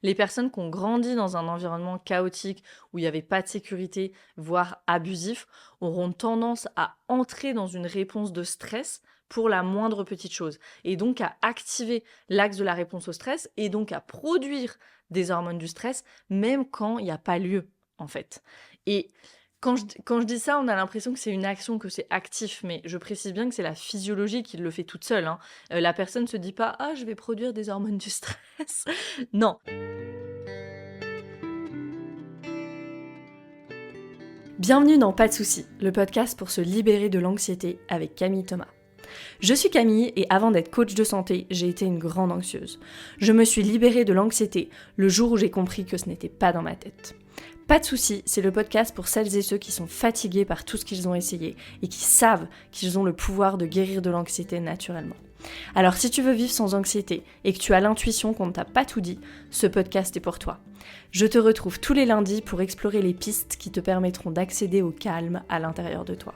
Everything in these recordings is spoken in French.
Les personnes qui ont grandi dans un environnement chaotique, où il n'y avait pas de sécurité, voire abusif, auront tendance à entrer dans une réponse de stress pour la moindre petite chose. Et donc à activer l'axe de la réponse au stress et donc à produire des hormones du stress, même quand il n'y a pas lieu, en fait. Et quand je dis ça, on a l'impression que c'est une action, que c'est actif, mais je précise bien que c'est la physiologie qui le fait toute seule, hein. La personne ne se dit pas: «Ah, je vais produire des hormones du stress». Non. Bienvenue dans Pas de soucis, le podcast pour se libérer de l'anxiété avec Camille Thomas. Je suis Camille et avant d'être coach de santé, j'ai été une grande anxieuse. Je me suis libérée de l'anxiété le jour où j'ai compris que ce n'était pas dans ma tête. Pas de soucis, c'est le podcast pour celles et ceux qui sont fatigués par tout ce qu'ils ont essayé et qui savent qu'ils ont le pouvoir de guérir de l'anxiété naturellement. Alors si tu veux vivre sans anxiété et que tu as l'intuition qu'on ne t'a pas tout dit, ce podcast est pour toi. Je te retrouve tous les lundis pour explorer les pistes qui te permettront d'accéder au calme à l'intérieur de toi.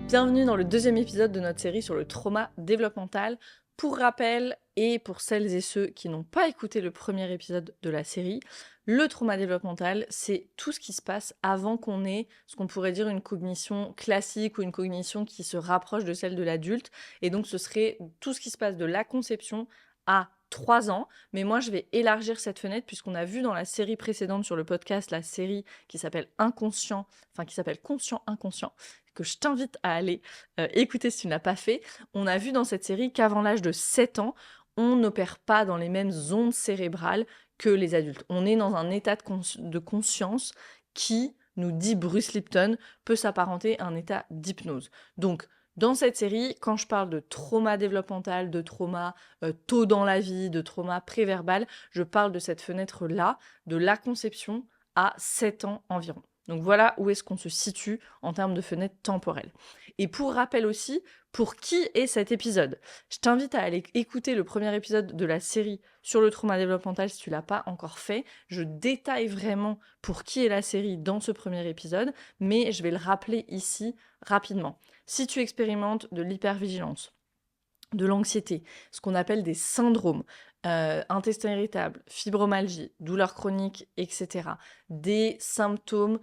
Bienvenue dans le deuxième épisode de notre série sur le trauma développemental. Pour rappel, et pour celles et ceux qui n'ont pas écouté le premier épisode de la série, le trauma développemental, c'est tout ce qui se passe avant qu'on ait ce qu'on pourrait dire une cognition classique ou une cognition qui se rapproche de celle de l'adulte. Et donc ce serait tout ce qui se passe de la conception à 3 ans. Mais moi, je vais élargir cette fenêtre puisqu'on a vu dans la série précédente sur le podcast, la série qui s'appelle Conscient Inconscient, que je t'invite à aller écouter si tu ne l'as pas fait. On a vu dans cette série qu'avant l'âge de 7 ans, on n'opère pas dans les mêmes ondes cérébrales que les adultes. On est dans un état de conscience qui, nous dit Bruce Lipton, peut s'apparenter à un état d'hypnose. Donc, dans cette série, quand je parle de trauma développemental, de trauma tôt dans la vie, de trauma préverbal, je parle de cette fenêtre-là, de la conception à 7 ans environ. Donc voilà où est-ce qu'on se situe en termes de fenêtre temporelle. Et pour rappel aussi, pour qui est cet épisode ? Je t'invite à aller écouter le premier épisode de la série sur le trauma développemental si tu l'as pas encore fait. Je détaille vraiment pour qui est la série dans ce premier épisode, mais je vais le rappeler ici rapidement. Si tu expérimentes de l'hypervigilance, de l'anxiété, ce qu'on appelle des syndromes, intestin irritable, fibromyalgie, douleurs chroniques, etc. Des symptômes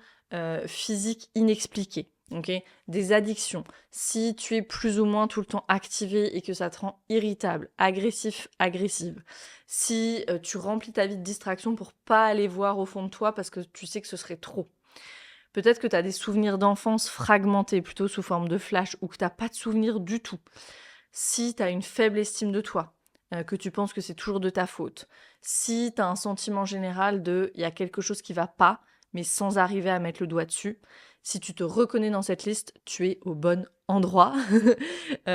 physiques inexpliqués, okay, des addictions. Si tu es plus ou moins tout le temps activé et que ça te rend irritable, agressif, agressive. Si tu remplis ta vie de distractions pour pas aller voir au fond de toi parce que tu sais que ce serait trop. Peut-être que tu as des souvenirs d'enfance fragmentés, plutôt sous forme de flash, ou que tu n'as pas de souvenirs du tout. Si tu as une faible estime de toi, que tu penses que c'est toujours de ta faute, si tu as un sentiment général de « il y a quelque chose qui va pas », mais sans arriver à mettre le doigt dessus, si tu te reconnais dans cette liste, tu es au bon endroit.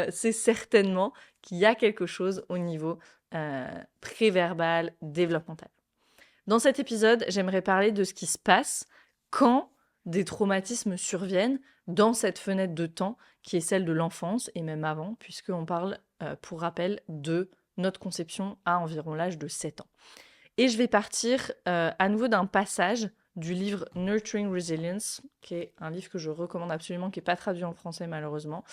C'est certainement qu'il y a quelque chose au niveau préverbal, développemental. Dans cet épisode, j'aimerais parler de ce qui se passe quand des traumatismes surviennent dans cette fenêtre de temps qui est celle de l'enfance et même avant, puisqu'on parle, pour rappel, de notre conception à environ l'âge de 7 ans. Et je vais partir à nouveau d'un passage du livre Nurturing Resilience, qui est un livre que je recommande absolument, qui n'est pas traduit en français malheureusement.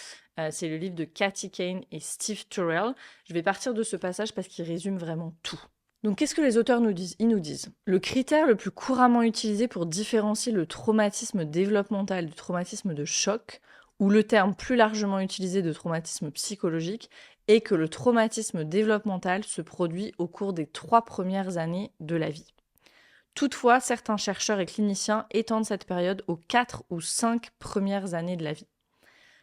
C'est le livre de Katie Kane et Steve Turrell. Je vais partir de ce passage parce qu'il résume vraiment tout. Donc qu'est-ce que les auteurs nous disent ? Ils nous disent « Le critère le plus couramment utilisé pour différencier le traumatisme développemental du traumatisme de choc, ou le terme plus largement utilisé de traumatisme psychologique, est que le traumatisme développemental se produit au cours des 3 premières années de la vie. Toutefois, certains chercheurs et cliniciens étendent cette période aux 4 ou 5 premières années de la vie.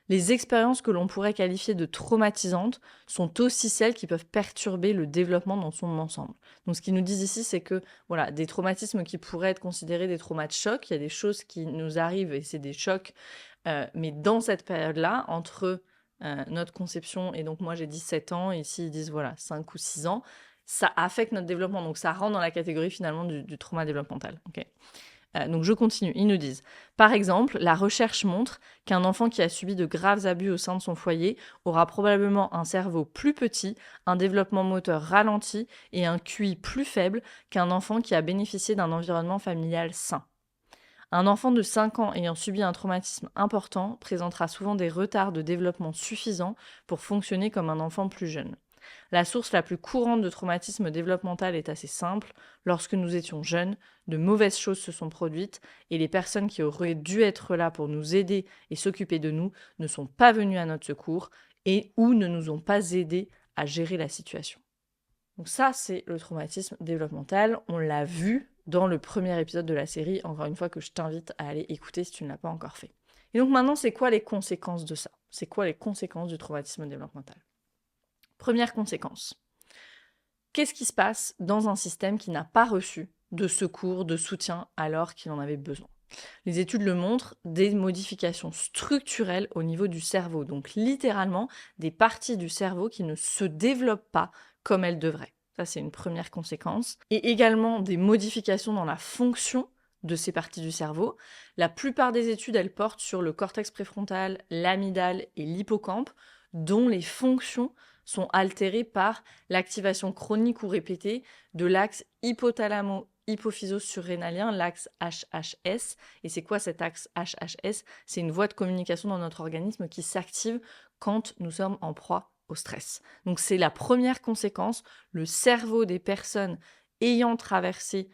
Les expériences que l'on pourrait qualifier de traumatisantes sont aussi celles qui peuvent perturber le développement dans son ensemble. Donc ce qu'ils nous disent ici, c'est que voilà, des traumatismes qui pourraient être considérés des traumas de choc, il y a des choses qui nous arrivent et c'est des chocs, mais dans cette période-là, entre notre conception, et donc moi j'ai dit 7 ans, et ici ils disent voilà 5 ou 6 ans, ça affecte notre développement, donc ça rentre dans la catégorie finalement du trauma développemental. Okay. Donc je continue, ils nous disent « Par exemple, la recherche montre qu'un enfant qui a subi de graves abus au sein de son foyer aura probablement un cerveau plus petit, un développement moteur ralenti et un QI plus faible qu'un enfant qui a bénéficié d'un environnement familial sain. Un enfant de 5 ans ayant subi un traumatisme important présentera souvent des retards de développement suffisants pour fonctionner comme un enfant plus jeune. La source la plus courante de traumatisme développemental est assez simple. Lorsque nous étions jeunes, de mauvaises choses se sont produites et les personnes qui auraient dû être là pour nous aider et s'occuper de nous ne sont pas venues à notre secours et ou ne nous ont pas aidés à gérer la situation. Donc ça, c'est le traumatisme développemental. On l'a vu dans le premier épisode de la série, encore une fois que je t'invite à aller écouter si tu ne l'as pas encore fait. Et donc maintenant, c'est quoi les conséquences de ça? C'est quoi les conséquences du traumatisme développemental? Première conséquence. Qu'est-ce qui se passe dans un système qui n'a pas reçu de secours, de soutien alors qu'il en avait besoin? Les études le montrent, des modifications structurelles au niveau du cerveau, donc littéralement des parties du cerveau qui ne se développent pas comme elles devraient. Ça, c'est une première conséquence. Et également des modifications dans la fonction de ces parties du cerveau. La plupart des études, elles portent sur le cortex préfrontal, l'amygdale et l'hippocampe, dont les fonctions sont altérées par l'activation chronique ou répétée de l'axe hypothalamo-hypophyso-surrénalien, l'axe HHS. Et c'est quoi cet axe HHS? C'est une voie de communication dans notre organisme qui s'active quand nous sommes en proie au stress. Donc c'est la première conséquence, le cerveau des personnes ayant traversé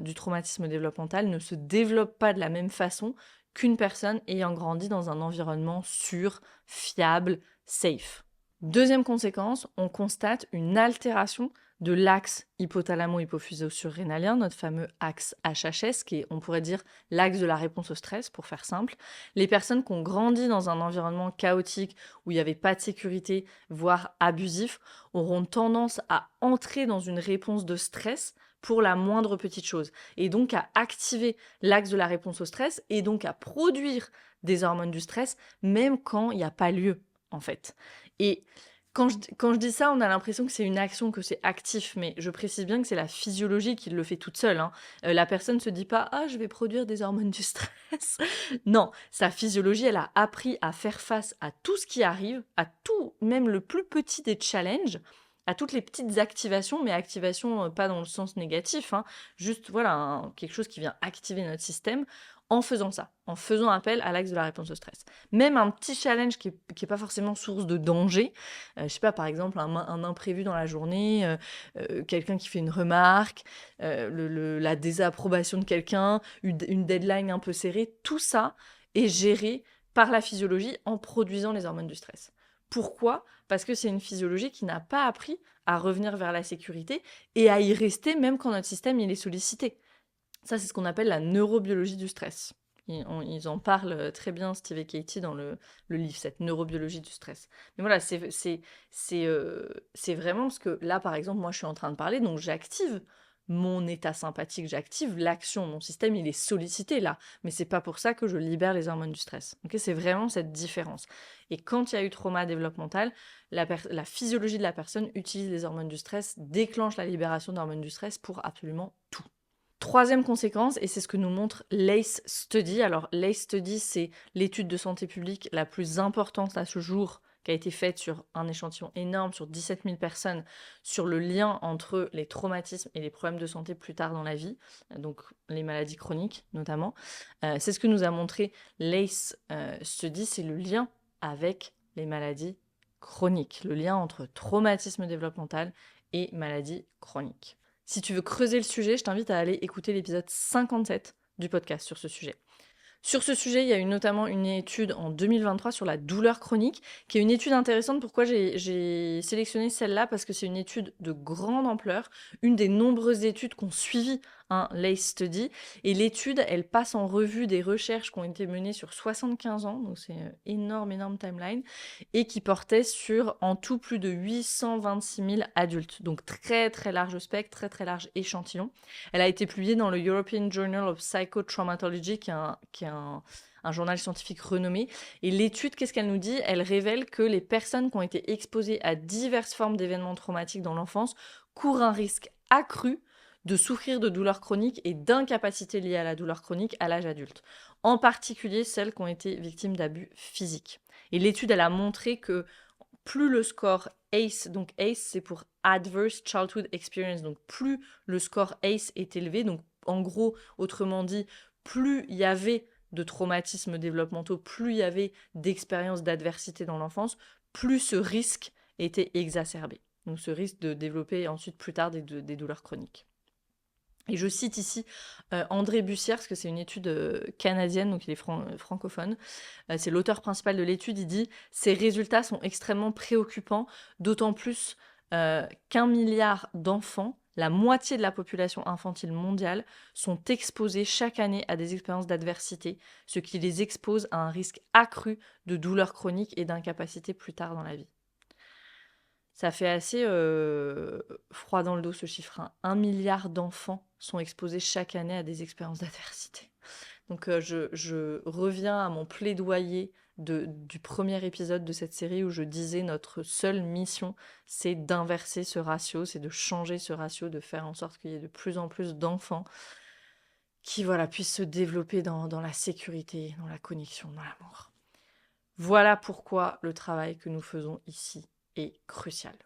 du traumatisme développemental ne se développe pas de la même façon qu'une personne ayant grandi dans un environnement sûr, fiable, safe. Deuxième conséquence, on constate une altération de l'axe hypothalamo-hypophyso-surrénalien, notre fameux axe HHS, qui est, on pourrait dire, l'axe de la réponse au stress, pour faire simple. Les personnes qui ont grandi dans un environnement chaotique, où il n'y avait pas de sécurité, voire abusif, auront tendance à entrer dans une réponse de stress pour la moindre petite chose, et donc à activer l'axe de la réponse au stress, et donc à produire des hormones du stress, même quand il n'y a pas lieu, en fait. Et quand je dis ça, on a l'impression que c'est une action, que c'est actif, mais je précise bien que c'est la physiologie qui le fait toute seule. La personne ne se dit pas « Ah, je vais produire des hormones du stress ». Non, sa physiologie, elle a appris à faire face à tout ce qui arrive, à tout, même le plus petit des challenges, à toutes les petites activations, mais activations pas dans le sens négatif, juste voilà, quelque chose qui vient activer notre système, en faisant ça, en faisant appel à l'axe de la réponse au stress. Même un petit challenge qui est pas forcément source de danger, je sais pas, par exemple un imprévu dans la journée, quelqu'un qui fait une remarque, la désapprobation de quelqu'un, une deadline un peu serrée, tout ça est géré par la physiologie en produisant les hormones du stress. Pourquoi? Parce que c'est une physiologie qui n'a pas appris à revenir vers la sécurité et à y rester même quand notre système il est sollicité. Ça, c'est ce qu'on appelle la neurobiologie du stress. Ils en parlent très bien, Steve et Katie, dans le livre, cette neurobiologie du stress. Mais voilà, c'est vraiment parce que là, par exemple, moi, je suis en train de parler, donc j'active mon état sympathique, j'active l'action, mon système, il est sollicité là. Mais c'est pas pour ça que je libère les hormones du stress. Okay, c'est vraiment cette différence. Et quand il y a eu trauma développemental, la physiologie de la personne utilise les hormones du stress, déclenche la libération d'hormones du stress pour absolument tout. Troisième conséquence, et c'est ce que nous montre l'ACE Study. Alors l'ACE Study, c'est l'étude de santé publique la plus importante à ce jour qui a été faite sur un échantillon énorme, sur 17 000 personnes, sur le lien entre les traumatismes et les problèmes de santé plus tard dans la vie, donc les maladies chroniques notamment. C'est ce que nous a montré l'ACE Study, c'est le lien avec les maladies chroniques, le lien entre traumatisme développemental et maladies chroniques. Si tu veux creuser le sujet, je t'invite à aller écouter l'épisode 57 du podcast sur ce sujet. Sur ce sujet, il y a eu notamment une étude en 2023 sur la douleur chronique, qui est une étude intéressante. Pourquoi j'ai sélectionné celle-là? Parce que c'est une étude de grande ampleur, une des nombreuses études qu'ont suivi un LACE Study. Et l'étude, elle passe en revue des recherches qui ont été menées sur 75 ans, donc c'est énorme timeline, et qui portait sur en tout plus de 826 000 adultes. Donc très très large spectre, très très large échantillon. Elle a été publiée dans le European Journal of Psychotraumatology, qui est un journal scientifique renommé. Et l'étude, qu'est-ce qu'elle nous dit? Elle révèle que les personnes qui ont été exposées à diverses formes d'événements traumatiques dans l'enfance courent un risque accru de souffrir de douleurs chroniques et d'incapacités liées à la douleur chronique à l'âge adulte. En particulier celles qui ont été victimes d'abus physiques. Et l'étude, elle a montré que plus le score ACE, donc ACE c'est pour Adverse Childhood Experience, donc plus le score ACE est élevé, donc en gros, autrement dit, plus il y avait de traumatismes développementaux, plus il y avait d'expériences d'adversité dans l'enfance, plus ce risque était exacerbé. Donc ce risque de développer ensuite plus tard des douleurs chroniques. Et je cite ici André Bussière, parce que c'est une étude canadienne, donc il est francophone. C'est l'auteur principal de l'étude. Il dit « Ces résultats sont extrêmement préoccupants, d'autant plus qu'1 milliard d'enfants, la moitié de la population infantile mondiale, sont exposés chaque année à des expériences d'adversité, ce qui les expose à un risque accru de douleurs chroniques et d'incapacité plus tard dans la vie. » Ça fait assez froid dans le dos ce chiffre. 1 milliard d'enfants sont exposés chaque année à des expériences d'adversité. Donc je reviens à mon plaidoyer du premier épisode de cette série où je disais notre seule mission, c'est d'inverser ce ratio, c'est de changer ce ratio, de faire en sorte qu'il y ait de plus en plus d'enfants qui puissent se développer dans la sécurité, dans la connexion, dans l'amour. Voilà pourquoi le travail que nous faisons ici est crucial.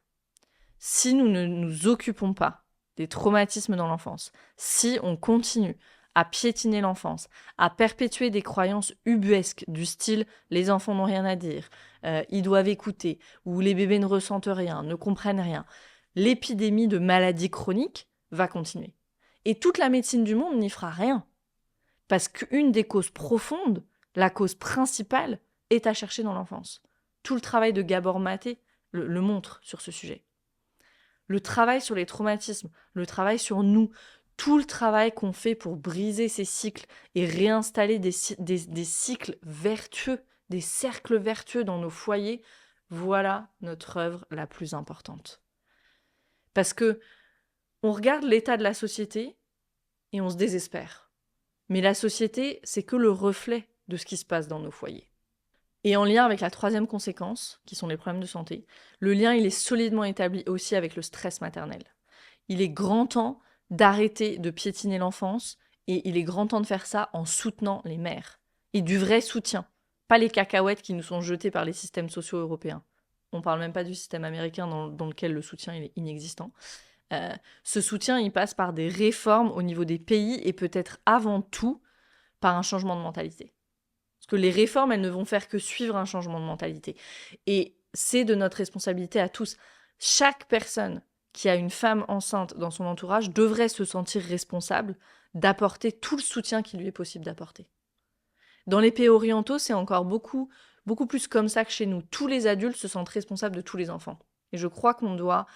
Si nous ne nous occupons pas des traumatismes dans l'enfance, si on continue à piétiner l'enfance, à perpétuer des croyances ubuesques du style « les enfants n'ont rien à dire »,« ils doivent écouter » ou « les bébés ne ressentent rien, ne comprennent rien », l'épidémie de maladies chroniques va continuer. Et toute la médecine du monde n'y fera rien. Parce qu'une des causes profondes, la cause principale, est à chercher dans l'enfance. Tout le travail de Gabor Maté le montre sur ce sujet. Le travail sur les traumatismes, le travail sur nous, tout le travail qu'on fait pour briser ces cycles et réinstaller des cycles vertueux, des cercles vertueux dans nos foyers, voilà notre œuvre la plus importante. Parce que on regarde l'état de la société et on se désespère. Mais la société, c'est que le reflet de ce qui se passe dans nos foyers. Et en lien avec la troisième conséquence, qui sont les problèmes de santé, le lien il est solidement établi aussi avec le stress maternel. Il est grand temps d'arrêter de piétiner l'enfance et il est grand temps de faire ça en soutenant les mères. Et du vrai soutien, pas les cacahuètes qui nous sont jetées par les systèmes sociaux européens. On ne parle même pas du système américain dans lequel le soutien il est inexistant. Ce soutien, il passe par des réformes au niveau des pays et peut-être avant tout par un changement de mentalité. Parce que les réformes, elles ne vont faire que suivre un changement de mentalité. Et c'est de notre responsabilité à tous. Chaque personne qui a une femme enceinte dans son entourage devrait se sentir responsable d'apporter tout le soutien qu'il lui est possible d'apporter. Dans les pays orientaux, c'est encore beaucoup plus comme ça que chez nous. Tous les adultes se sentent responsables de tous les enfants. Et je crois qu'on doit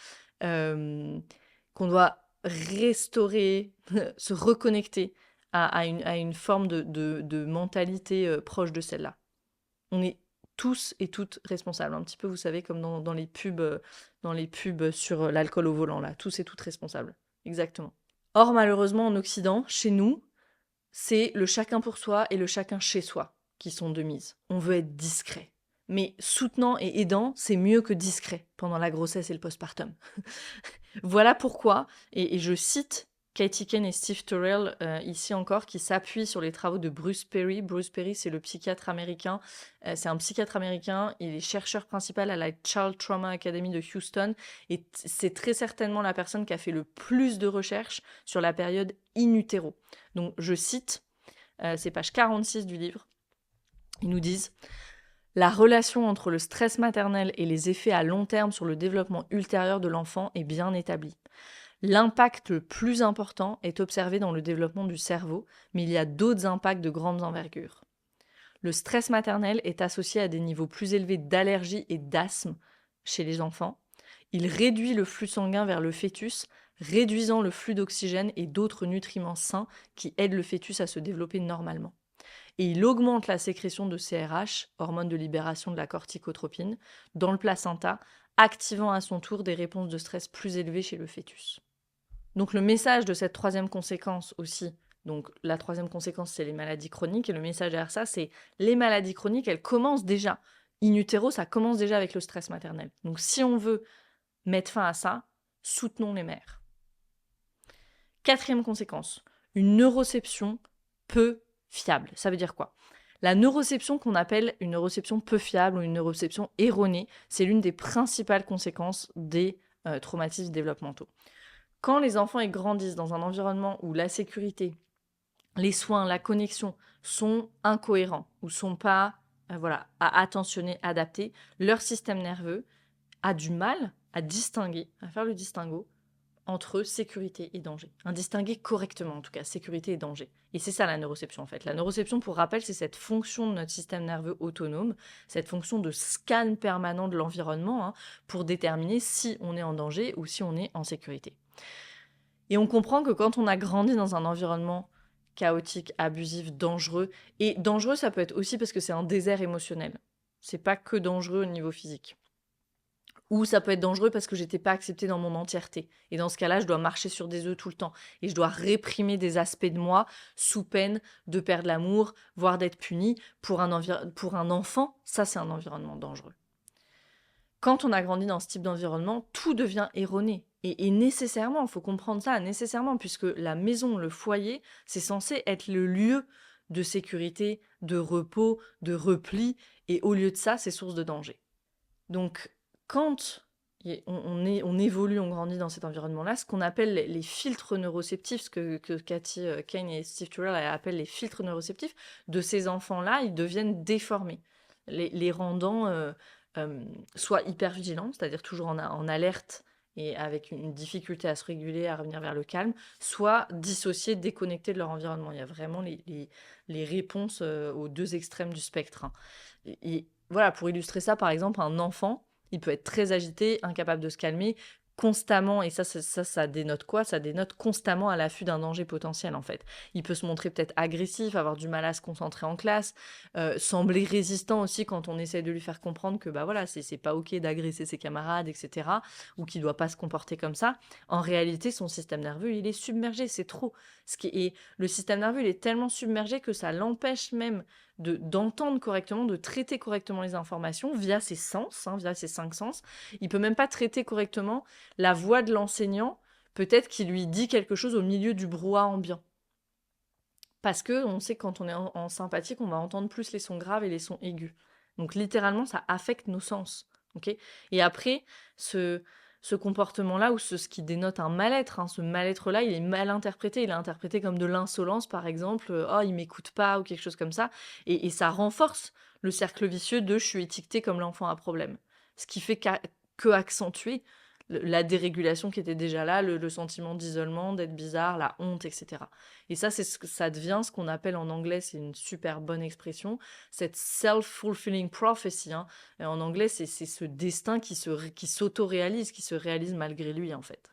restaurer, se reconnecter à une forme de mentalité proche de celle-là. On est tous et toutes responsables. Un petit peu, vous savez, comme dans les pubs sur l'alcool au volant, là. Tous et toutes responsables. Exactement. Or, malheureusement, en Occident, chez nous, c'est le chacun pour soi et le chacun chez soi qui sont de mise. On veut être discret. Mais soutenant et aidant, c'est mieux que discret pendant la grossesse et le postpartum. Voilà pourquoi, et je cite Katie Kane et Steve Turrell, ici encore, qui s'appuient sur les travaux de Bruce Perry. Bruce Perry, c'est le psychiatre américain. C'est un psychiatre américain. Il est chercheur principal à la Child Trauma Academy de Houston. Et c'est très certainement la personne qui a fait le plus de recherches sur la période in utero. Donc, je cite, c'est page 46 du livre. Ils nous disent « La relation entre le stress maternel et les effets à long terme sur le développement ultérieur de l'enfant est bien établie. L'impact le plus important est observé dans le développement du cerveau, mais il y a d'autres impacts de grande envergure. Le stress maternel est associé à des niveaux plus élevés d'allergie et d'asthme chez les enfants. Il réduit le flux sanguin vers le fœtus, réduisant le flux d'oxygène et d'autres nutriments sains qui aident le fœtus à se développer normalement. Et il augmente la sécrétion de CRH, hormone de libération de la corticotropine, dans le placenta, activant à son tour des réponses de stress plus élevées chez le fœtus. Donc le message de cette troisième conséquence aussi, donc la troisième conséquence c'est les maladies chroniques, et le message derrière ça c'est les maladies chroniques, elles commencent déjà. In utero, ça commence déjà avec le stress maternel. Donc si on veut mettre fin à ça, soutenons les mères. Quatrième conséquence, une neuroception peu fiable. Ça veut dire quoi ? La neuroception qu'on appelle une neuroception peu fiable ou une neuroception erronée, c'est l'une des principales conséquences des traumatismes développementaux. Quand les enfants grandissent dans un environnement où la sécurité, les soins, la connexion sont incohérents ou sont pas à attentionner, adaptés, leur système nerveux a du mal à distinguer, à faire le distinguo entre sécurité et danger. Un distinguer correctement, en tout cas, sécurité et danger. Et c'est ça la neuroception, en fait. La neuroception, pour rappel, c'est cette fonction de notre système nerveux autonome, cette fonction de scan permanent de l'environnement, pour déterminer si on est en danger ou si on est en sécurité. Et on comprend que quand on a grandi dans un environnement chaotique, abusif, dangereux, et dangereux, ça peut être aussi parce que c'est un désert émotionnel. C'est pas que dangereux au niveau physique. Ou ça peut être dangereux parce que j'étais pas acceptée dans mon entièreté. Et dans ce cas-là, je dois marcher sur des œufs tout le temps. Et je dois réprimer des aspects de moi sous peine de perdre l'amour, voire d'être puni. Pour un enfant, ça, c'est un environnement dangereux. Quand on a grandi dans ce type d'environnement, tout devient erroné. Et nécessairement, il faut comprendre ça, nécessairement, puisque la maison, le foyer, c'est censé être le lieu de sécurité, de repos, de repli. Et au lieu de ça, c'est source de danger. Donc, quand on évolue, on grandit dans cet environnement-là, ce qu'on appelle les filtres neuroceptifs, ce que Cathy Kane et Steve Turrell appellent les filtres neuroceptifs, de ces enfants-là, ils deviennent déformés, les rendant soit hyper vigilants, c'est-à-dire toujours en alerte et avec une difficulté à se réguler, à revenir vers le calme, soit dissociés, déconnectés de leur environnement. Il y a vraiment les réponses aux deux extrêmes du spectre. Et voilà, pour illustrer ça, par exemple, un enfant, il peut être très agité, incapable de se calmer, constamment, et ça dénote quoi? Ça dénote constamment à l'affût d'un danger potentiel, en fait. Il peut se montrer peut-être agressif, avoir du mal à se concentrer en classe, sembler résistant aussi quand on essaie de lui faire comprendre que, bah voilà, c'est pas ok d'agresser ses camarades, etc., ou qu'il doit pas se comporter comme ça. En réalité, son système nerveux, il est submergé, c'est trop. Et le système nerveux, il est tellement submergé que ça l'empêche même d'entendre correctement, de traiter correctement les informations via ses sens, via ses 5 sens. Il peut même pas traiter correctement la voix de l'enseignant, peut-être qu'il lui dit quelque chose au milieu du brouhaha ambiant. Parce que on sait que quand on est en sympathique, on va entendre plus les sons graves et les sons aigus. Donc littéralement, ça affecte nos sens. Okay, et après, ce comportement-là, ou ce qui dénote un mal-être, ce mal-être-là, il est mal interprété. Il est interprété comme de l'insolence, par exemple. Oh, il m'écoute pas, ou quelque chose comme ça. Et ça renforce le cercle vicieux de je suis étiqueté comme l'enfant à problème. Ce qui fait que accentuer la dérégulation qui était déjà là, le sentiment d'isolement, d'être bizarre, la honte, etc. Et ça, ça devient ce qu'on appelle en anglais, c'est une super bonne expression, cette self-fulfilling prophecy. Et en anglais, c'est ce destin qui s'auto-réalise, qui se réalise malgré lui, en fait.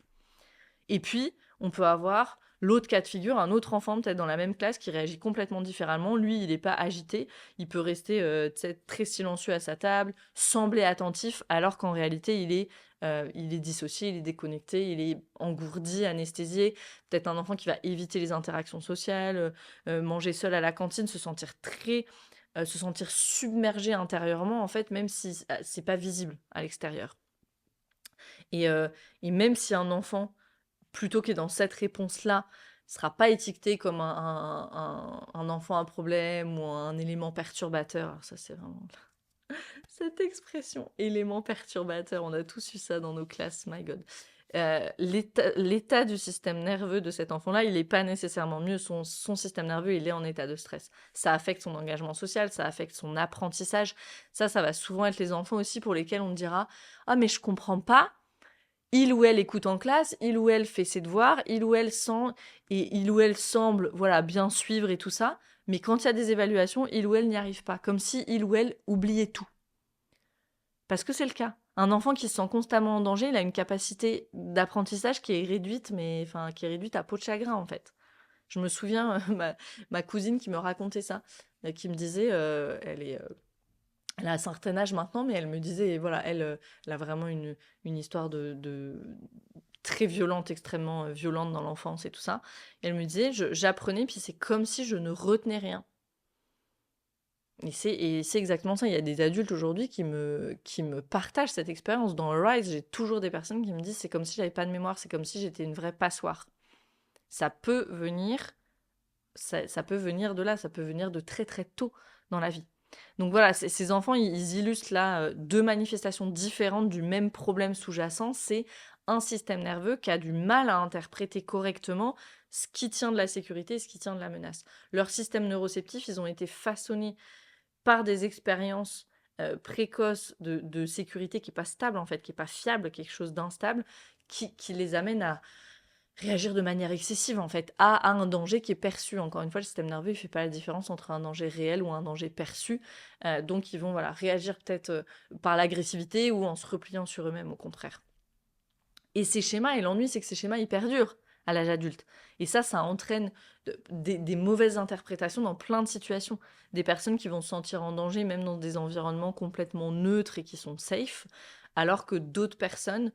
Et puis, on peut avoir l'autre cas de figure, un autre enfant peut-être dans la même classe qui réagit complètement différemment. Lui, il n'est pas agité, il peut rester très silencieux à sa table, sembler attentif, alors qu'en réalité, il est dissocié, il est déconnecté, il est engourdi, anesthésié. Peut-être un enfant qui va éviter les interactions sociales, manger seul à la cantine, se sentir submergé intérieurement, en fait, même si c'est pas visible à l'extérieur. Et même si un enfant, plutôt que dans cette réponse-là, sera pas étiqueté comme un enfant à problème ou un élément perturbateur. Alors ça, c'est vraiment cette expression, élément perturbateur. On a tous eu ça dans nos classes, my God. L'état du système nerveux de cet enfant-là, il n'est pas nécessairement mieux. Son système nerveux, il est en état de stress. Ça affecte son engagement social, ça affecte son apprentissage. Ça va souvent être les enfants aussi pour lesquels on dira « Ah, mais je comprends pas ». Il ou elle écoute en classe, il ou elle fait ses devoirs, il ou elle semble bien suivre et tout ça, mais quand il y a des évaluations, il ou elle n'y arrive pas, comme si il ou elle oubliait tout. Parce que c'est le cas. Un enfant qui se sent constamment en danger, il a une capacité d'apprentissage qui est réduite, qui est réduite à peau de chagrin, en fait. Je me souviens, ma cousine qui me racontait ça, qui me disait, elle a un certain âge maintenant, mais elle me disait, voilà, elle a vraiment une histoire de très violente, extrêmement violente dans l'enfance et tout ça. Et elle me disait, j'apprenais, puis c'est comme si je ne retenais rien. Et c'est exactement ça. Il y a des adultes aujourd'hui qui me partagent cette expérience. Dans Rise, j'ai toujours des personnes qui me disent, c'est comme si j'avais pas de mémoire, c'est comme si j'étais une vraie passoire. Ça peut venir de là, ça peut venir de très très tôt dans la vie. Donc voilà, ces enfants, ils illustrent là deux manifestations différentes du même problème sous-jacent. C'est un système nerveux qui a du mal à interpréter correctement ce qui tient de la sécurité et ce qui tient de la menace. Leur système neuroceptif, ils ont été façonnés par des expériences précoce de sécurité qui est pas stable, en fait, qui est pas fiable, quelque chose d'instable, qui les amène à réagir de manière excessive, en fait, à un danger qui est perçu. Encore une fois, le système nerveux, il fait pas la différence entre un danger réel ou un danger perçu. Donc ils vont, voilà, réagir peut-être, par l'agressivité ou en se repliant sur eux-mêmes, au contraire. Et ces schémas, et l'ennui, c'est que ces schémas, ils perdurent à l'âge adulte. Et ça entraîne des mauvaises interprétations dans plein de situations. Des personnes qui vont se sentir en danger, même dans des environnements complètement neutres et qui sont safe, alors que d'autres personnes,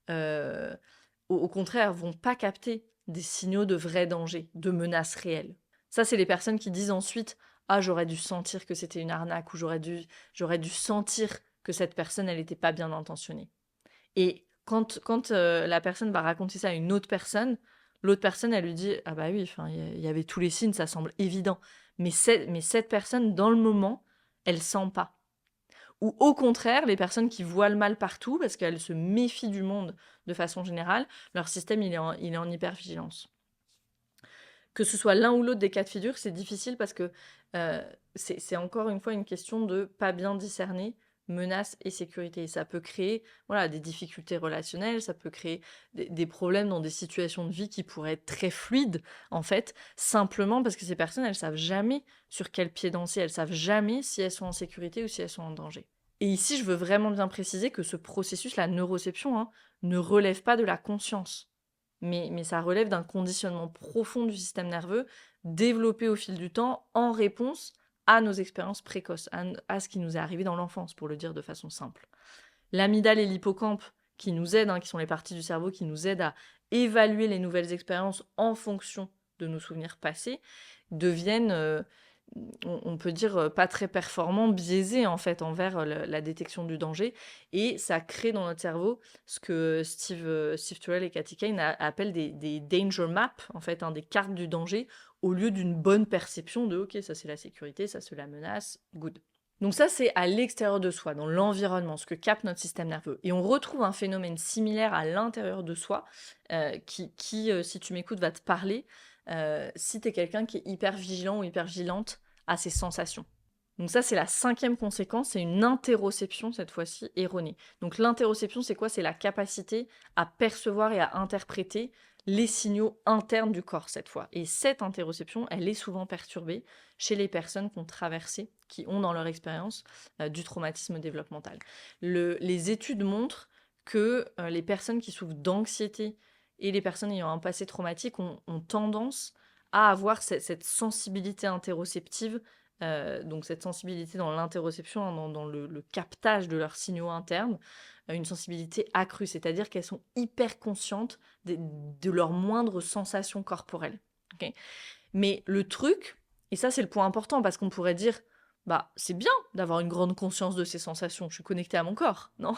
euh, au contraire, vont pas capter des signaux de vrai danger, de menaces réelles. Ça, c'est les personnes qui disent ensuite: ah, j'aurais dû sentir que c'était une arnaque, ou j'aurais dû sentir que cette personne, elle était pas bien intentionnée. Et quand la personne va raconter ça à une autre personne, l'autre personne, elle lui dit: ah bah oui, enfin, il y avait tous les signes, ça semble évident. Mais cette personne, dans le moment, elle sent pas. Ou au contraire, les personnes qui voient le mal partout, parce qu'elles se méfient du monde de façon générale, leur système, il est en hypervigilance. Que ce soit l'un ou l'autre des cas de figure, c'est difficile parce que c'est encore une fois une question de pas bien discerner menace et sécurité. Ça peut créer, voilà, des difficultés relationnelles, ça peut créer des problèmes dans des situations de vie qui pourraient être très fluides, en fait, simplement parce que ces personnes, elles savent jamais sur quel pied danser, elles savent jamais si elles sont en sécurité ou si elles sont en danger. Et ici, je veux vraiment bien préciser que ce processus, la neuroception, hein, ne relève pas de la conscience. Mais ça relève d'un conditionnement profond du système nerveux, développé au fil du temps en réponse à nos expériences précoces, à ce qui nous est arrivé dans l'enfance, pour le dire de façon simple. L'amygdale et l'hippocampe, qui nous aident, hein, qui sont les parties du cerveau qui nous aident à évaluer les nouvelles expériences en fonction de nos souvenirs passés, deviennent, on peut dire, pas très performants, biaisés en fait envers la détection du danger, et ça crée dans notre cerveau ce que Steve Turrell et Kathy Kane appellent des danger maps, en fait, hein, des cartes du danger, au lieu d'une bonne perception de ok, ça c'est la sécurité, ça c'est la menace, good. Donc ça, c'est à l'extérieur de soi, dans l'environnement, ce que capte notre système nerveux. Et on retrouve un phénomène similaire à l'intérieur de soi, qui si tu m'écoutes, va te parler, si tu es quelqu'un qui est hyper vigilant ou hyper vigilante à ses sensations. Donc ça, c'est la 5e conséquence, c'est une interoception, cette fois-ci, erronée. Donc l'interoception, c'est quoi? C'est la capacité à percevoir et à interpréter les signaux internes du corps, cette fois. Et cette interoception, elle est souvent perturbée chez les personnes qui ont traversé, qui ont dans leur expérience du traumatisme développemental. Les études montrent que les personnes qui souffrent d'anxiété et les personnes ayant un passé traumatique ont tendance à avoir cette sensibilité interoceptive, donc cette sensibilité dans l'interoception, hein, dans le captage de leurs signaux internes, une sensibilité accrue, c'est-à-dire qu'elles sont hyper conscientes de leurs moindres sensations corporelles. Okay. Mais le truc, et ça c'est le point important, parce qu'on pourrait dire, bah c'est bien d'avoir une grande conscience de ces sensations, je suis connectée à mon corps, non?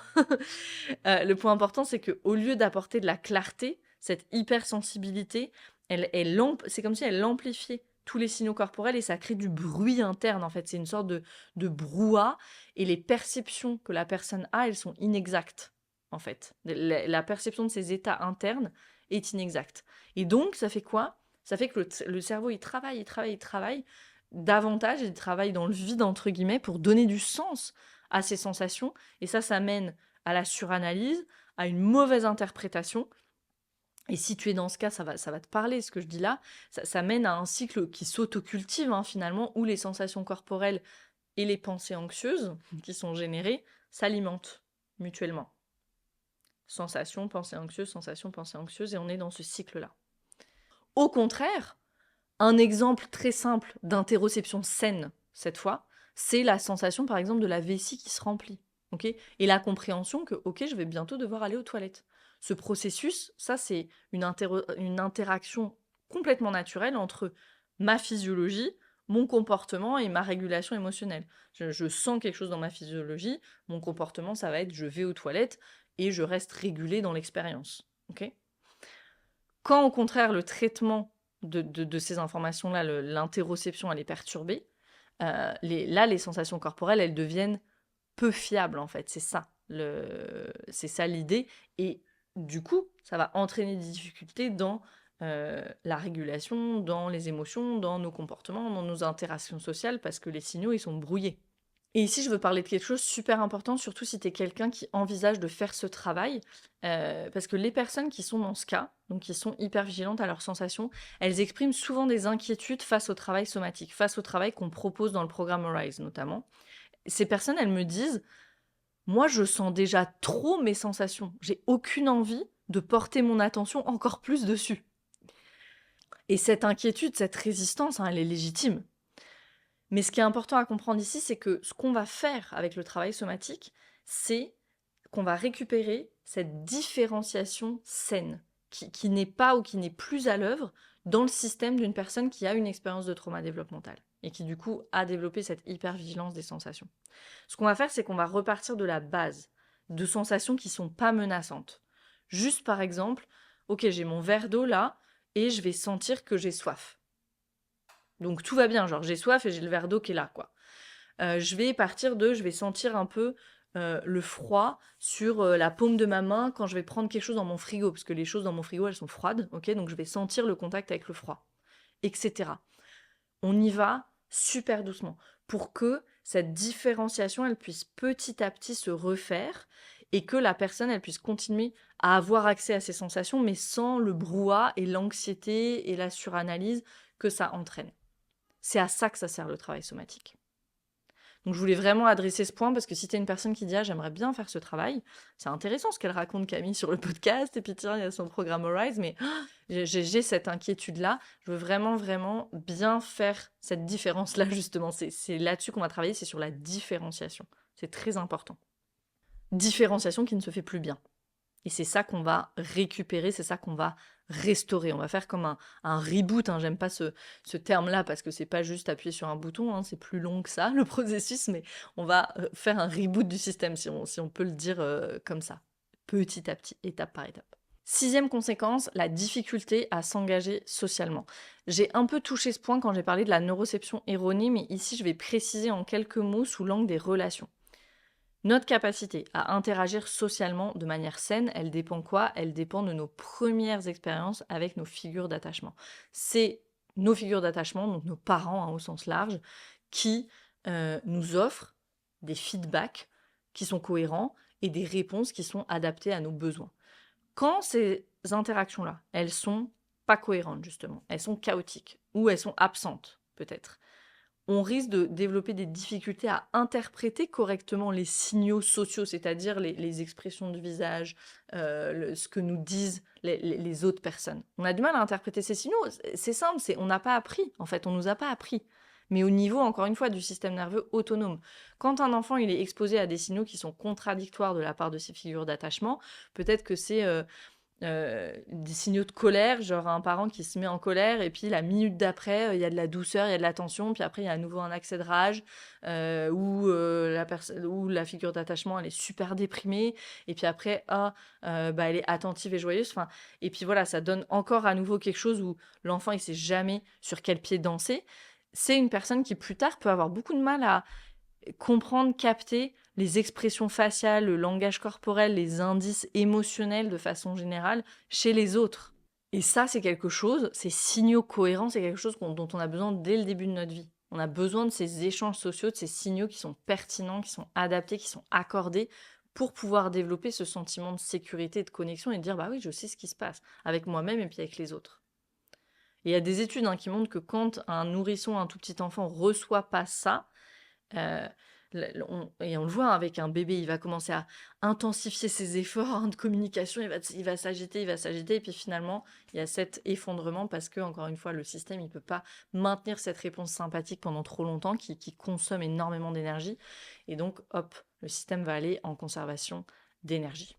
Le point important, c'est qu'au lieu d'apporter de la clarté, cette hypersensibilité, c'est comme si elle amplifiait tous les signaux corporels et ça crée du bruit interne, en fait. C'est une sorte de brouhaha, et les perceptions que la personne a, elles sont inexactes, en fait. La perception de ses états internes est inexacte. Et donc, ça fait quoi? Ça fait que le cerveau, il travaille davantage, il travaille dans le vide, entre guillemets, pour donner du sens à ces sensations, et ça mène à la suranalyse, à une mauvaise interprétation. Et si tu es dans ce cas, ça va te parler, ce que je dis là. Ça mène à un cycle qui s'autocultive, hein, finalement, où les sensations corporelles et les pensées anxieuses qui sont générées s'alimentent mutuellement. Sensation, pensée anxieuse, et on est dans ce cycle-là. Au contraire, un exemple très simple d'interoception saine, cette fois, c'est la sensation, par exemple, de la vessie qui se remplit. Okay, et la compréhension que, ok, je vais bientôt devoir aller aux toilettes. Ce processus, ça, c'est une interaction complètement naturelle entre ma physiologie, mon comportement et ma régulation émotionnelle. Je sens quelque chose dans ma physiologie, mon comportement, ça va être je vais aux toilettes et je reste régulé dans l'expérience. Okay. Quand, au contraire, le traitement de ces informations-là, l'interoception, elle est perturbée, les sensations corporelles, elles deviennent peu fiables, en fait. C'est ça l'idée. Et du coup, ça va entraîner des difficultés dans la régulation, dans les émotions, dans nos comportements, dans nos interactions sociales, parce que les signaux, ils sont brouillés. Et ici, je veux parler de quelque chose de super important, surtout si tu es quelqu'un qui envisage de faire ce travail, parce que les personnes qui sont dans ce cas, donc qui sont hyper vigilantes à leurs sensations, elles expriment souvent des inquiétudes face au travail somatique, face au travail qu'on propose dans le programme Arise notamment. Ces personnes, elles me disent: «Moi, je sens déjà trop mes sensations. J'ai aucune envie de porter mon attention encore plus dessus». Et cette inquiétude, cette résistance, hein, elle est légitime. Mais ce qui est important à comprendre ici, c'est que ce qu'on va faire avec le travail somatique, c'est qu'on va récupérer cette différenciation saine, qui n'est pas ou qui n'est plus à l'œuvre dans le système d'une personne qui a une expérience de trauma développemental et qui du coup a développé cette hypervigilance des sensations. Ce qu'on va faire, c'est qu'on va repartir de la base, de sensations qui sont pas menaçantes. Juste par exemple, ok, j'ai mon verre d'eau là et je vais sentir que j'ai soif. Donc tout va bien, genre j'ai soif et j'ai le verre d'eau qui est là, quoi. Je vais sentir un peu le froid sur la paume de ma main quand je vais prendre quelque chose dans mon frigo, parce que les choses dans mon frigo, elles sont froides, ok? Donc je vais sentir le contact avec le froid, etc. On y va super doucement pour que cette différenciation, elle puisse petit à petit se refaire et que la personne, elle puisse continuer à avoir accès à ses sensations, mais sans le brouhaha et l'anxiété et la suranalyse que ça entraîne. C'est à ça que ça sert le travail somatique. Donc je voulais vraiment adresser ce point parce que si t'es une personne qui dit ah j'aimerais bien faire ce travail, c'est intéressant ce qu'elle raconte Camille sur le podcast et puis tiens il y a son programme Arise, mais j'ai cette inquiétude là, je veux vraiment bien faire cette différence là justement, c'est là-dessus qu'on va travailler, c'est sur la différenciation, c'est très important. Différenciation qui ne se fait plus bien. Et c'est ça qu'on va récupérer, c'est ça qu'on va restaurer. On va faire comme un reboot, hein. J'aime pas ce terme-là parce que c'est pas juste appuyer sur un bouton, hein. C'est plus long que ça, le processus, mais on va faire un reboot du système, si on peut le dire comme ça, petit à petit, étape par étape. Sixième conséquence, la difficulté à s'engager socialement. J'ai un peu touché ce point quand j'ai parlé de la neuroception erronée, mais ici je vais préciser en quelques mots sous l'angle des relations. Notre capacité à interagir socialement de manière saine, elle dépend quoi? Elle dépend de nos premières expériences avec nos figures d'attachement. C'est nos figures d'attachement, donc nos parents au sens large, qui nous offrent des feedbacks qui sont cohérents et des réponses qui sont adaptées à nos besoins. Quand ces interactions-là, elles sont pas cohérentes justement, elles sont chaotiques ou elles sont absentes peut-être, on risque de développer des difficultés à interpréter correctement les signaux sociaux, c'est-à-dire les expressions de visage, ce que nous disent les autres personnes. On a du mal à interpréter ces signaux, c'est simple, on n'a pas appris, en fait, on nous a pas appris. Mais au niveau, encore une fois, du système nerveux autonome. Quand un enfant il est exposé à des signaux qui sont contradictoires de la part de ses figures d'attachement, peut-être que c'est des signaux de colère, genre un parent qui se met en colère et puis la minute d'après, il y a de la douceur, il y a de la tension, puis après il y a à nouveau un accès de rage où la figure d'attachement elle est super déprimée et puis après elle est attentive et joyeuse. Enfin, et puis voilà, ça donne encore à nouveau quelque chose où l'enfant il sait jamais sur quel pied danser. C'est une personne qui plus tard peut avoir beaucoup de mal à comprendre, capter les expressions faciales, le langage corporel, les indices émotionnels de façon générale chez les autres. Et ça, c'est quelque chose, ces signaux cohérents, c'est quelque chose dont on a besoin dès le début de notre vie. On a besoin de ces échanges sociaux, de ces signaux qui sont pertinents, qui sont adaptés, qui sont accordés pour pouvoir développer ce sentiment de sécurité et de connexion et de dire bah oui, je sais ce qui se passe avec moi-même et puis avec les autres. Et il y a des études qui montrent que quand un nourrisson, un tout petit enfant reçoit pas ça, euh, et on le voit avec un bébé, il va commencer à intensifier ses efforts de communication, il va s'agiter, et puis finalement, il y a cet effondrement parce que, encore une fois, le système, il peut pas maintenir cette réponse sympathique pendant trop longtemps, qui consomme énormément d'énergie, et donc, hop, le système va aller en conservation d'énergie.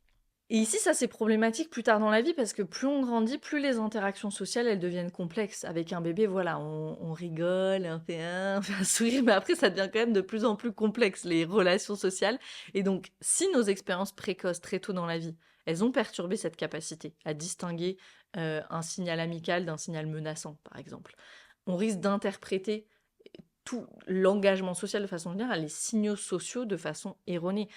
Et ici, ça c'est problématique plus tard dans la vie parce que plus on grandit, plus les interactions sociales elles deviennent complexes. Avec un bébé, voilà, on rigole, on fait un sourire, mais après ça devient quand même de plus en plus complexe les relations sociales. Et donc, si nos expériences précoces très tôt dans la vie, elles ont perturbé cette capacité à distinguer un signal amical d'un signal menaçant, par exemple, on risque d'interpréter tout l'engagement social de façon générale, les signaux sociaux de façon erronée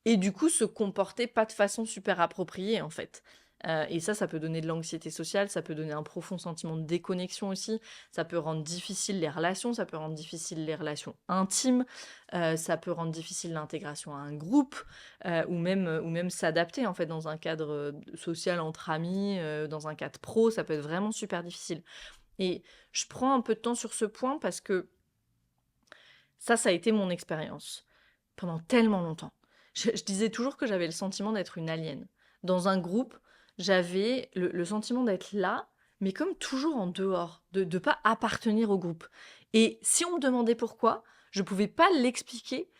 et du coup se comporter pas de façon super appropriée en fait. Et ça peut donner de l'anxiété sociale, ça peut donner un profond sentiment de déconnexion aussi, ça peut rendre difficile les relations, ça peut rendre difficile les relations intimes, ça peut rendre difficile l'intégration à un groupe, ou même s'adapter en fait dans un cadre social entre amis, dans un cadre pro, ça peut être vraiment super difficile. Et je prends un peu de temps sur ce point parce que ça a été mon expérience pendant tellement longtemps. Je disais toujours que j'avais le sentiment d'être une alien. Dans un groupe, j'avais le sentiment d'être là, mais comme toujours en dehors, de ne pas appartenir au groupe. Et si on me demandait pourquoi, je pouvais pas l'expliquer.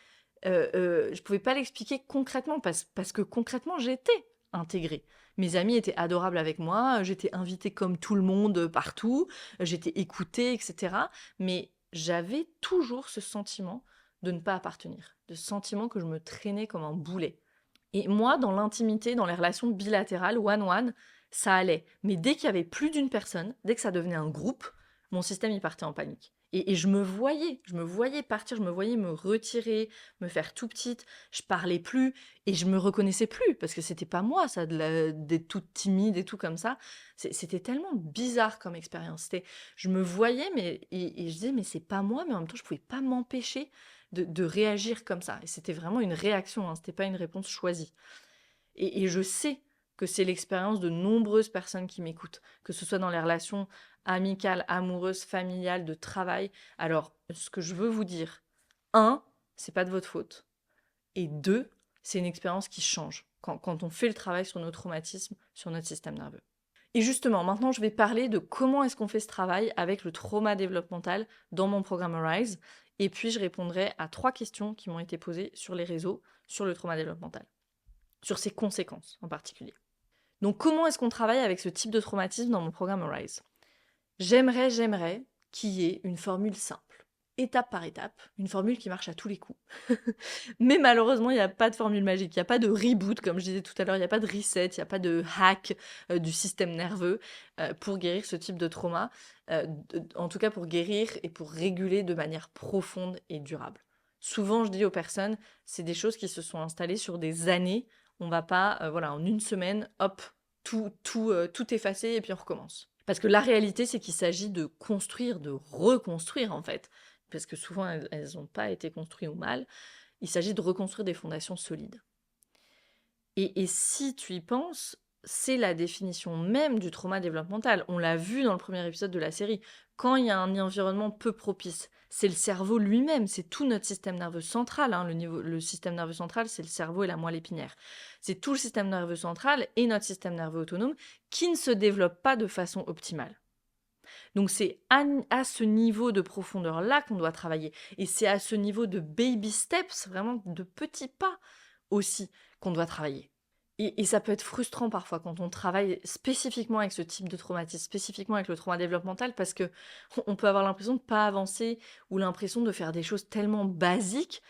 Je pouvais pas l'expliquer concrètement parce que concrètement j'étais intégrée. Mes amis étaient adorables avec moi, j'étais invitée comme tout le monde partout, j'étais écoutée, etc. Mais j'avais toujours ce sentiment de ne pas appartenir, de ce sentiment que je me traînais comme un boulet. Et moi, dans l'intimité, dans les relations bilatérales, one-one, ça allait. Mais dès qu'il y avait plus d'une personne, dès que ça devenait un groupe, mon système y partait en panique. Et je me voyais partir, je me voyais me retirer, me faire tout petite, je parlais plus et je me reconnaissais plus parce que c'était pas moi ça, d'être toute timide et tout comme ça. C'était tellement bizarre comme expérience. Je me voyais et je disais mais c'est pas moi, mais en même temps je pouvais pas m'empêcher de réagir comme ça. Et c'était vraiment une réaction, hein, c'était pas une réponse choisie. Et je sais que c'est l'expérience de nombreuses personnes qui m'écoutent, que ce soit dans les relations amicales, amoureuses, familiales, de travail. Alors, ce que je veux vous dire, un, c'est pas de votre faute. Et deux, c'est une expérience qui change quand on fait le travail sur nos traumatismes, sur notre système nerveux. Et justement, maintenant, je vais parler de comment est-ce qu'on fait ce travail avec le trauma développemental dans mon programme Arise. Et puis, je répondrai à 3 questions qui m'ont été posées sur les réseaux sur le trauma développemental, sur ses conséquences en particulier. Donc, comment est-ce qu'on travaille avec ce type de traumatisme dans mon programme Arise ? J'aimerais qu'il y ait une formule simple, étape par étape, une formule qui marche à tous les coups. Mais malheureusement, il n'y a pas de formule magique, il n'y a pas de reboot, comme je disais tout à l'heure, il n'y a pas de reset, il n'y a pas de hack du système nerveux pour guérir ce type de trauma, en tout cas pour guérir et pour réguler de manière profonde et durable. Souvent, je dis aux personnes, c'est des choses qui se sont installées sur des années, on va pas, en une semaine, hop, tout effacer et puis on recommence. Parce que la réalité, c'est qu'il s'agit de construire, de reconstruire en fait, parce que souvent elles n'ont pas été construites ou mal. Il s'agit de reconstruire des fondations solides. Et si tu y penses, c'est la définition même du trauma développemental. On l'a vu dans le premier épisode de la série. Quand il y a un environnement peu propice, c'est le cerveau lui-même, c'est tout notre système nerveux central. Hein. Le système nerveux central, c'est le cerveau et la moelle épinière. C'est tout le système nerveux central et notre système nerveux autonome qui ne se développent pas de façon optimale. Donc c'est à ce niveau de profondeur-là qu'on doit travailler. Et c'est à ce niveau de baby steps, vraiment de petits pas aussi, qu'on doit travailler. Et ça peut être frustrant parfois quand on travaille spécifiquement avec ce type de traumatisme, spécifiquement avec le trauma développemental, parce que on peut avoir l'impression de ne pas avancer ou l'impression de faire des choses tellement basiques,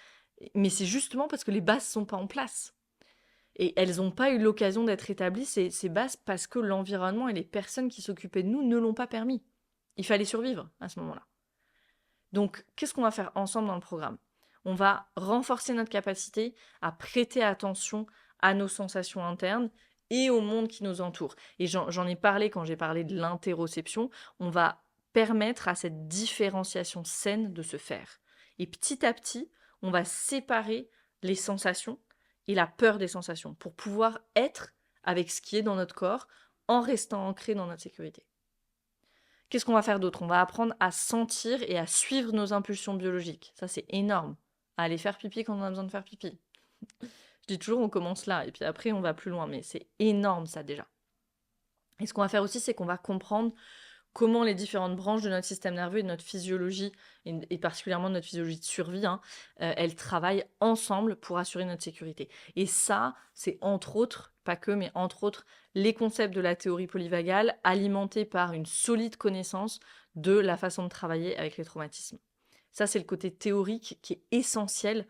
mais c'est justement parce que les bases ne sont pas en place. Et elles n'ont pas eu l'occasion d'être établies, ces bases, parce que l'environnement et les personnes qui s'occupaient de nous ne l'ont pas permis. Il fallait survivre à ce moment-là. Donc, qu'est-ce qu'on va faire ensemble dans le programme ? On va renforcer notre capacité à prêter attention à nos sensations internes et au monde qui nous entoure. Et j'en ai parlé quand j'ai parlé de l'interoception. On va permettre à cette différenciation saine de se faire. Et petit à petit, on va séparer les sensations et la peur des sensations pour pouvoir être avec ce qui est dans notre corps en restant ancré dans notre sécurité. Qu'est-ce qu'on va faire d'autre ? On va apprendre à sentir et à suivre nos impulsions biologiques. Ça, c'est énorme. À aller faire pipi quand on a besoin de faire pipi. Je dis toujours, on commence là, et puis après, on va plus loin. Mais c'est énorme, ça, déjà. Et ce qu'on va faire aussi, c'est qu'on va comprendre comment les différentes branches de notre système nerveux et de notre physiologie, et particulièrement de notre physiologie de survie, elles travaillent ensemble pour assurer notre sécurité. Et ça, c'est entre autres, pas que, mais entre autres, les concepts de la théorie polyvagale alimentés par une solide connaissance de la façon de travailler avec les traumatismes. Ça, c'est le côté théorique qui est essentiel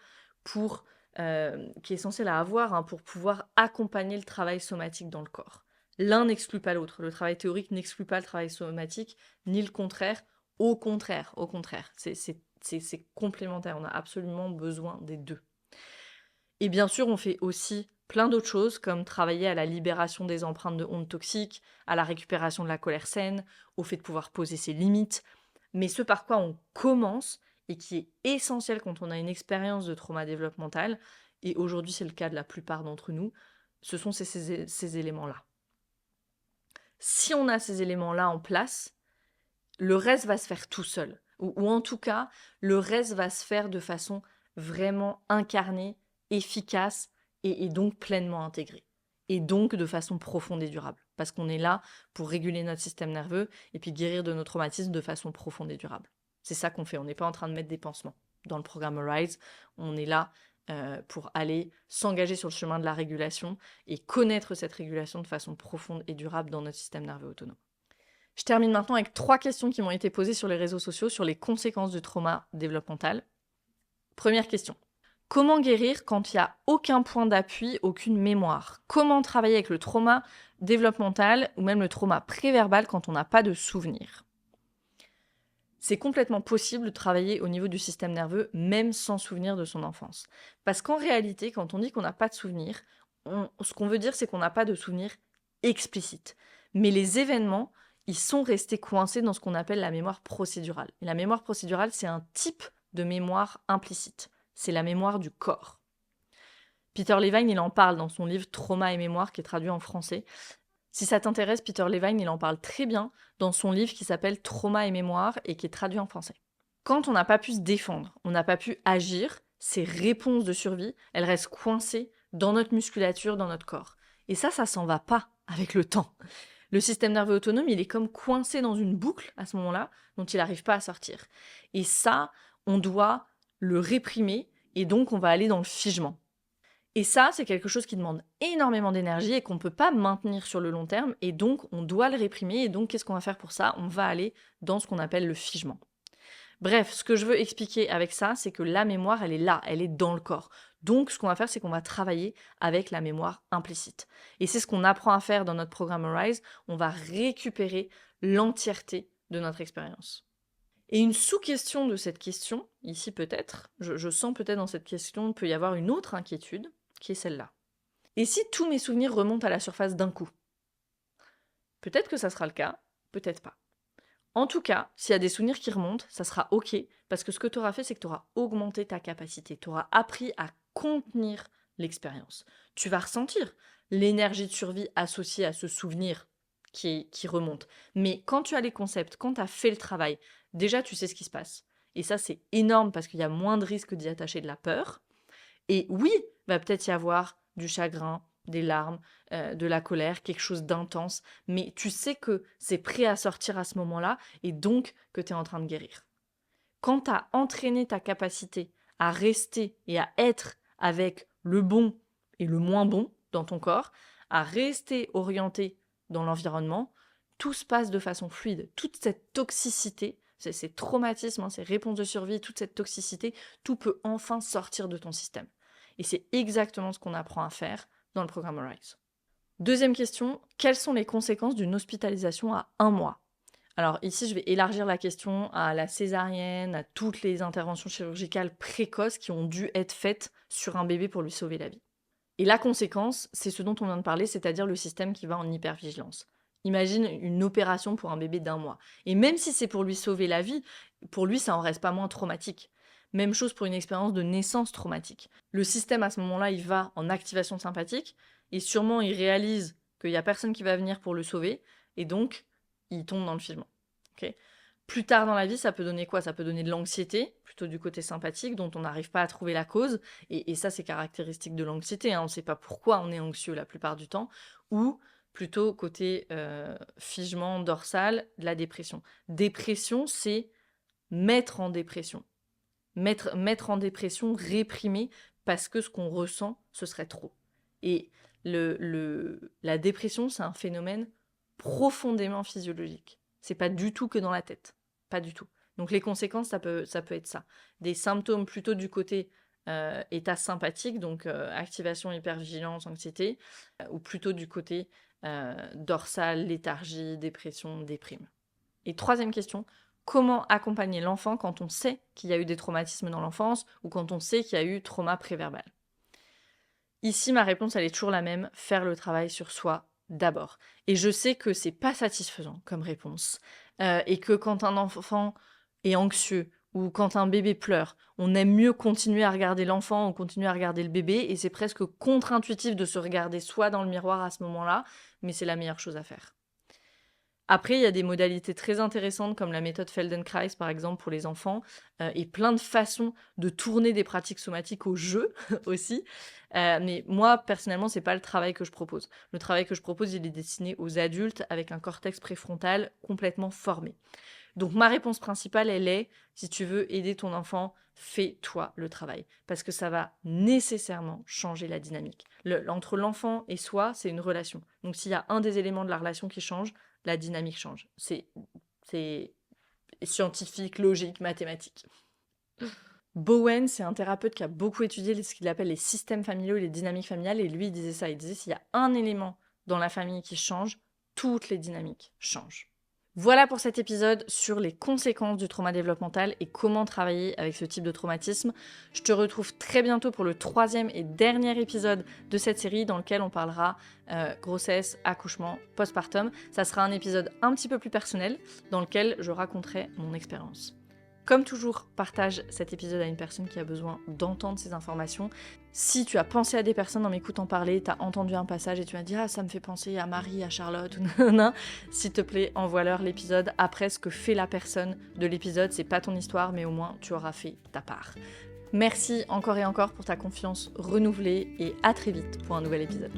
à avoir pour pouvoir accompagner le travail somatique dans le corps. L'un n'exclut pas l'autre. Le travail théorique n'exclut pas le travail somatique, ni le contraire. Au contraire. C'est complémentaire. On a absolument besoin des deux. Et bien sûr, on fait aussi plein d'autres choses comme travailler à la libération des empreintes de honte toxiques, à la récupération de la colère saine, au fait de pouvoir poser ses limites. Mais ce par quoi on commence et qui est essentiel quand on a une expérience de trauma développemental, et aujourd'hui c'est le cas de la plupart d'entre nous, ce sont ces éléments-là. Si on a ces éléments-là en place, le reste va se faire tout seul. Ou en tout cas, le reste va se faire de façon vraiment incarnée, efficace et donc pleinement intégrée. Et donc de façon profonde et durable. Parce qu'on est là pour réguler notre système nerveux et puis guérir de nos traumatismes de façon profonde et durable. C'est ça qu'on fait. On n'est pas en train de mettre des pansements. Dans le programme Arise, on est là pour aller s'engager sur le chemin de la régulation et connaître cette régulation de façon profonde et durable dans notre système nerveux autonome. Je termine maintenant avec 3 questions qui m'ont été posées sur les réseaux sociaux sur les conséquences du trauma développemental. Première question. Comment guérir quand il n'y a aucun point d'appui, aucune mémoire? Comment travailler avec le trauma développemental ou même le trauma préverbal quand on n'a pas de souvenir? C'est complètement possible de travailler au niveau du système nerveux, même sans souvenir de son enfance. Parce qu'en réalité, quand on dit qu'on n'a pas de souvenir, ce qu'on veut dire, c'est qu'on n'a pas de souvenir explicite. Mais les événements, ils sont restés coincés dans ce qu'on appelle la mémoire procédurale. Et la mémoire procédurale, c'est un type de mémoire implicite. C'est la mémoire du corps. Peter Levine, il en parle dans son livre Trauma et mémoire, qui est traduit en français. Si ça t'intéresse, Peter Levine, il en parle très bien dans son livre qui s'appelle Trauma et mémoire et qui est traduit en français. Quand on n'a pas pu se défendre, on n'a pas pu agir, ces réponses de survie, elles restent coincées dans notre musculature, dans notre corps. Et ça s'en va pas avec le temps. Le système nerveux autonome, il est comme coincé dans une boucle à ce moment-là, dont il n'arrive pas à sortir. Et ça, on doit le réprimer et donc on va aller dans le figement. Et ça, c'est quelque chose qui demande énormément d'énergie et qu'on ne peut pas maintenir sur le long terme, et donc on doit le réprimer, et donc qu'est-ce qu'on va faire pour ça? On va aller dans ce qu'on appelle le figement. Bref, ce que je veux expliquer avec ça, c'est que la mémoire, elle est là, elle est dans le corps. Donc ce qu'on va faire, c'est qu'on va travailler avec la mémoire implicite. Et c'est ce qu'on apprend à faire dans notre programme Arise, on va récupérer l'entièreté de notre expérience. Et une sous-question de cette question, ici peut-être, je sens peut-être dans cette question, peut y avoir une autre inquiétude, qui est celle-là. Et si tous mes souvenirs remontent à la surface d'un coup? Peut-être que ça sera le cas, peut-être pas. En tout cas, s'il y a des souvenirs qui remontent, ça sera ok, parce que ce que tu auras fait, c'est que tu auras augmenté ta capacité, tu auras appris à contenir l'expérience. Tu vas ressentir l'énergie de survie associée à ce souvenir qui remonte. Mais quand tu as les concepts, quand tu as fait le travail, déjà tu sais ce qui se passe. Et ça, c'est énorme parce qu'il y a moins de risques d'y attacher de la peur. Et oui, va peut-être y avoir du chagrin, des larmes, de la colère, quelque chose d'intense, mais tu sais que c'est prêt à sortir à ce moment-là et donc que tu es en train de guérir. Quand tu as entraîné ta capacité à rester et à être avec le bon et le moins bon dans ton corps, à rester orienté dans l'environnement, tout se passe de façon fluide. Toute cette toxicité, ces traumatismes, ces réponses de survie, toute cette toxicité, tout peut enfin sortir de ton système. Et c'est exactement ce qu'on apprend à faire dans le programme Arise. Deuxième question, quelles sont les conséquences d'une hospitalisation à 1 mois? Alors ici, je vais élargir la question à la césarienne, à toutes les interventions chirurgicales précoces qui ont dû être faites sur un bébé pour lui sauver la vie. Et la conséquence, c'est ce dont on vient de parler, c'est-à-dire le système qui va en hypervigilance. Imagine une opération pour un bébé d'1 mois. Et même si c'est pour lui sauver la vie, pour lui, ça en reste pas moins traumatique. Même chose pour une expérience de naissance traumatique. Le système, à ce moment-là, il va en activation sympathique, et sûrement, il réalise qu'il n'y a personne qui va venir pour le sauver, et donc, il tombe dans le figement. Okay. Plus tard dans la vie, ça peut donner quoi? Ça peut donner de l'anxiété, plutôt du côté sympathique, dont on n'arrive pas à trouver la cause, et ça, c'est caractéristique de l'anxiété, hein. On ne sait pas pourquoi on est anxieux la plupart du temps, ou plutôt côté figement dorsal, de la dépression. Dépression, c'est mettre en dépression. Mettre en dépression, réprimer, parce que ce qu'on ressent, ce serait trop. Et la dépression, c'est un phénomène profondément physiologique. C'est pas du tout que dans la tête. Pas du tout. Donc les conséquences, ça peut être ça. Des symptômes plutôt du côté état sympathique, donc activation, hypervigilance, anxiété, ou plutôt du côté dorsal, léthargie, dépression, déprime. Et troisième question, comment accompagner l'enfant quand on sait qu'il y a eu des traumatismes dans l'enfance ou quand on sait qu'il y a eu trauma préverbal? Ici, ma réponse, elle est toujours la même, faire le travail sur soi d'abord. Et je sais que c'est pas satisfaisant comme réponse, et que quand un enfant est anxieux ou quand un bébé pleure, on aime mieux continuer à regarder l'enfant ou continuer à regarder le bébé, et c'est presque contre-intuitif de se regarder soi dans le miroir à ce moment-là, mais c'est la meilleure chose à faire. Après, il y a des modalités très intéressantes comme la méthode Feldenkrais, par exemple, pour les enfants, et plein de façons de tourner des pratiques somatiques au jeu aussi. Mais moi, personnellement, c'est pas le travail que je propose. Le travail que je propose, il est destiné aux adultes avec un cortex préfrontal complètement formé. Donc ma réponse principale, elle est, si tu veux aider ton enfant, fais-toi le travail. Parce que ça va nécessairement changer la dynamique. Entre l'enfant et soi, c'est une relation. Donc s'il y a un des éléments de la relation qui change, la dynamique change. C'est scientifique, logique, mathématique. Bowen, c'est un thérapeute qui a beaucoup étudié ce qu'il appelle les systèmes familiaux et les dynamiques familiales. Et lui, il disait ça. Il disait s'il y a un élément dans la famille qui change, toutes les dynamiques changent. Voilà pour cet épisode sur les conséquences du trauma développemental et comment travailler avec ce type de traumatisme. Je te retrouve très bientôt pour le 3e et dernier épisode de cette série dans lequel on parlera grossesse, accouchement, postpartum. Ça sera un épisode un petit peu plus personnel dans lequel je raconterai mon expérience. Comme toujours, partage cet épisode à une personne qui a besoin d'entendre ces informations. Si tu as pensé à des personnes en m'écoutant parler, tu as entendu un passage et tu m'as dit « Ah, ça me fait penser à Marie, à Charlotte » ou nanana, s'il te plaît, envoie-leur l'épisode. Après, ce que fait la personne de l'épisode, c'est pas ton histoire, mais au moins, tu auras fait ta part. Merci encore et encore pour ta confiance renouvelée et à très vite pour un nouvel épisode.